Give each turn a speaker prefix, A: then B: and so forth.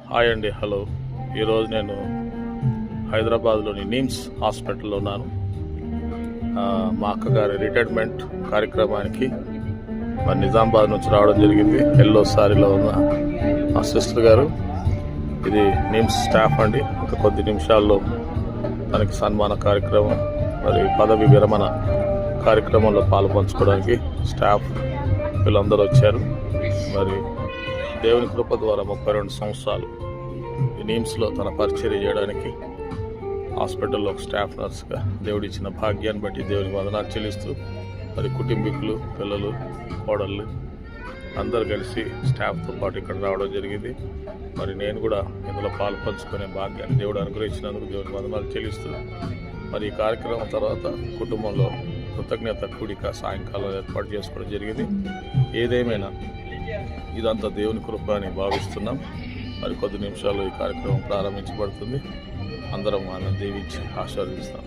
A: Hi అండి, hello. ఈరోజు నేను హైదరాబాద్లోని నిమ్స్ హాస్పిటల్లో ఉన్నాను. మా అక్కగారి రిటైర్మెంట్ కార్యక్రమానికి మరి నిజామాబాద్ నుంచి రావడం జరిగింది. ఎల్లో సారీలో ఉన్న మా సిస్టర్ గారు. ఇది నిమ్స్ స్టాఫ్ అండి. ఒక కొద్ది నిమిషాల్లో తనకి సన్మాన కార్యక్రమం, మరి పదవి విరమణ కార్యక్రమంలో పాల్పంచుకోవడానికి స్టాఫ్ వీళ్ళందరూ వచ్చారు. మరి దేవుని కృప ద్వారా 32 సంవత్సరాలు ఈ నిమ్స్లో తన పరిచర్య చేయడానికి హాస్పిటల్లో ఒక స్టాఫ్ నర్స్గా దేవుడిచ్చిన భాగ్యాన్ని బట్టి దేవునికి వందనాలు చెల్లిస్తూ, మరి కుటుంబీకులు, పిల్లలు, కోడళ్ళు అందరు కలిసి స్టాఫ్తో పాటు ఇక్కడ రావడం జరిగింది. మరి నేను కూడా ఇందులో పాల్పంచుకునే భాగ్యాన్ని దేవుడు అనుగ్రహించినందుకు దేవునికి వందనాలు చెల్లిస్తూ, మరి ఈ కార్యక్రమం తర్వాత కుటుంబంలో కృతజ్ఞత కూడిక సాయంకాలం ఏర్పాటు చేసుకోవడం జరిగింది. ఏదేమైనా ఇదంతా దేవుని కృప అని భావిస్తున్నాం. మరి కొద్ది నిమిషాల్లో ఈ కార్యక్రమం ప్రారంభించబడుతుంది. అందరం వాళ్ళని దీవించి ఆశీర్వదిస్తాం.